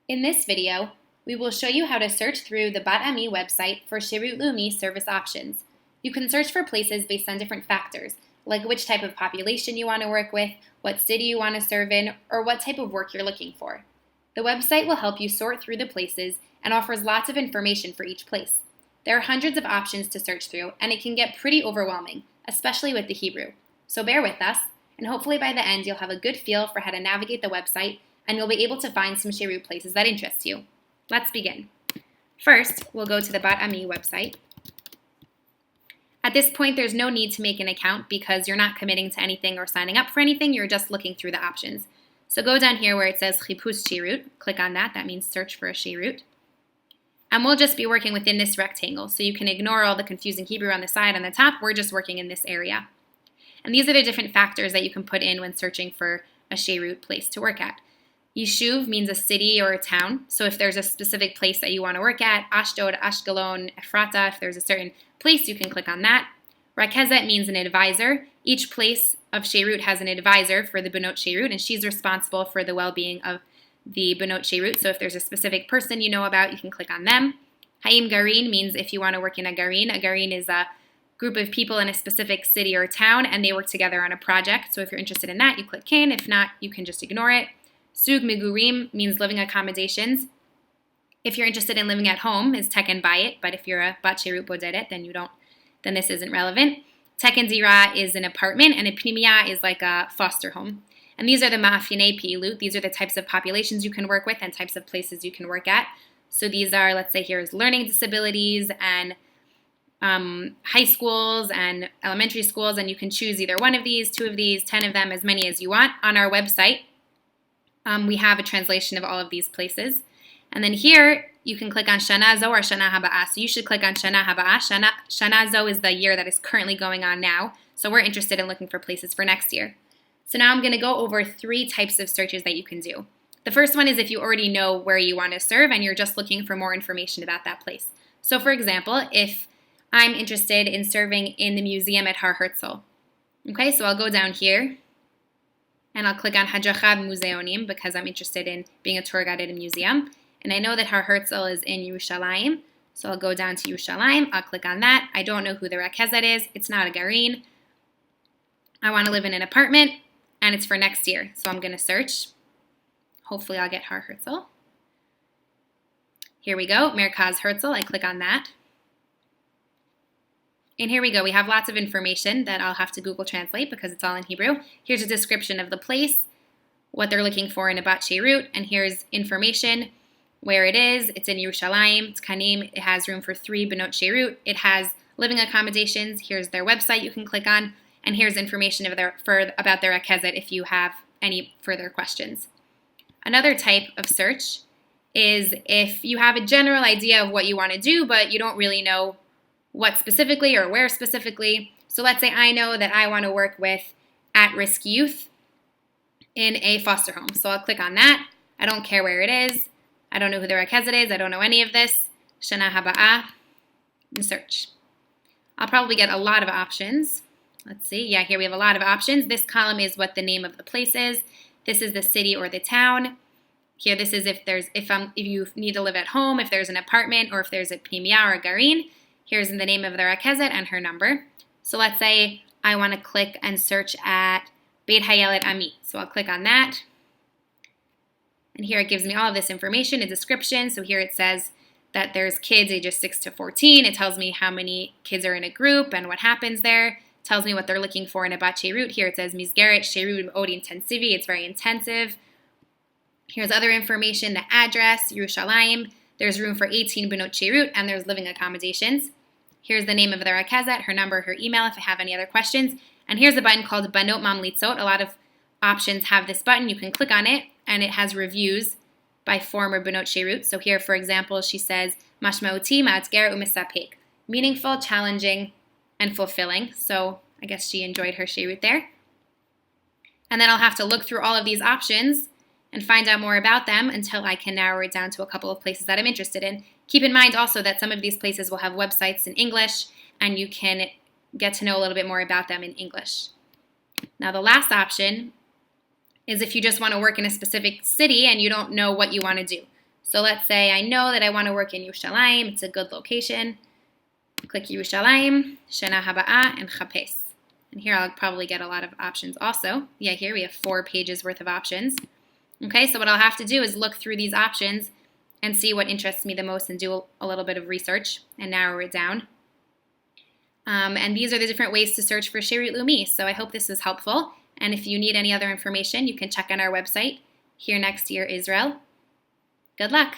In this video, we will show you how to search through the Bat Ami website for Sherut Leumi service options. You can search for places based on different factors, like which type of population you want to work with, what city you want to serve in, or what type of work you're looking for. The website will help you sort through the places and offers lots of information for each place. There are hundreds of options to search through, and it can get pretty overwhelming, especially with the Hebrew. So bear with us, and hopefully by the end you'll have a good feel for how to navigate the website, and you'll be able to find some Sherut places that interest you. Let's begin. First, we'll go to the Bat Ami website. At this point, there's no need to make an account because you're not committing to anything or signing up for anything, you're just looking through the options. So go down here where it says Chipush Sherut, click on that, that means search for a Sherut. And we'll just be working within this rectangle, so you can ignore all the confusing Hebrew on the side and the top, we're just working in this area. And these are the different factors that you can put in when searching for a Sherut place to work at. Yishuv means a city or a town, so if there's a specific place that you want to work at, Ashdod, Ashkelon, Ephrata, if there's a certain place, you can click on that. Rakezet means an advisor. Each place of Sherut has an advisor for the Benot Sherut, and she's responsible for the well-being of the Benot Sherut, so if there's a specific person you know about, you can click on them. Haim Garin means if you want to work in a Garin. A Garin is a group of people in a specific city or town, and they work together on a project, so if you're interested in that, you click Kain. If not, you can just ignore it. Sug Migurim means living accommodations. If you're interested in living at home, is Teken Bayit, but if you're a Bat Sherut Boderet, then this isn't relevant. Teken Zira is an apartment, and a Pnimiya is like a foster home. And these are the Ma'afyanei Pilut. These are the types of populations you can work with and types of places you can work at. So these are, let's say here is learning disabilities and high schools and elementary schools, and you can choose either one of these, 2 of these, 10 of them, as many as you want. On our website, we have a translation of all of these places. And then here, you can click on Shana Zo or Shana Haba'a. So you should click on Shana Haba'a. Shana Zo is the year that is currently going on now. So we're interested in looking for places for next year. So now I'm going to go over 3 types of searches that you can do. The first one is if you already know where you want to serve and you're just looking for more information about that place. So for example, if I'm interested in serving in the museum at Har Herzl. Okay, so I'll go down here and I'll click on Hadracha Museonim because I'm interested in being a tour guide at a museum. And I know that Har Herzl is in Yerushalayim, so I'll go down to Yerushalayim, I'll click on that. I don't know who the Rakezet is, it's not a Garin. I want to live in an apartment, and it's for next year, so I'm going to search. Hopefully I'll get Har Herzl. Here we go, Merkaz Herzl, I click on that. And here we go, we have lots of information that I'll have to Google Translate because it's all in Hebrew. Here's a description of the place, what they're looking for in a Bat Sherut, and here's information, where it is. It's in Yerushalayim, it's Kanim, it has room for 3 Benot Sherut, it has living accommodations, here's their website you can click on, and here's information about their Rakezet if you have any further questions. Another type of search is if you have a general idea of what you want to do, but you don't really know what specifically or where specifically. So let's say I know that I want to work with at-risk youth in a foster home. So I'll click on that. I don't care where it is. I don't know who the Rakezet is. I don't know any of this. Shana Haba'a, and search. I'll probably get a lot of options. Let's see. Yeah, here we have a lot of options. This column is what the name of the place is. This is the city or the town. Here, this is if you need to live at home, if there's an apartment, or if there's a Pnimiya or a Garin. Here's the name of the Rakezet and her number. So let's say I want to click and search at Beit Hayelet Ami. So I'll click on that. And here it gives me all of this information, a description. So here it says that there's kids ages 6 to 14. It tells me how many kids are in a group and what happens there. It tells me what they're looking for in a Bat Sherut. Here it says Mizgeret Sherut Odi Intensivi. It's very intensive. Here's other information, the address, Yerushalayim. There's room for 18 Benot Sherut, and there's living accommodations. Here's the name of the Rakezet, her number, her email if I have any other questions. And here's a button called Banot Mamlitzot. A lot of options have this button. You can click on it, and it has reviews by former Benot Sherut. So here, for example, she says, Mashmauti ma'atzger u'misapek. Meaningful, challenging, and fulfilling. So I guess she enjoyed her Sherut there. And then I'll have to look through all of these options and find out more about them until I can narrow it down to a couple of places that I'm interested in. Keep in mind also that some of these places will have websites in English, and you can get to know a little bit more about them in English. Now the last option is if you just want to work in a specific city and you don't know what you want to do. So let's say I know that I want to work in Yerushalayim. It's a good location. Click Yerushalayim, Shana Haba'a, and Chapes. And here I'll probably get a lot of options also. Yeah, here we have 4 pages worth of options. Okay, so what I'll have to do is look through these options and see what interests me the most and do a little bit of research and narrow it down. And these are the different ways to search for Sherut Leumi. So I hope this was helpful. And if you need any other information, you can check on our website, Here Next Year Israel. Good luck!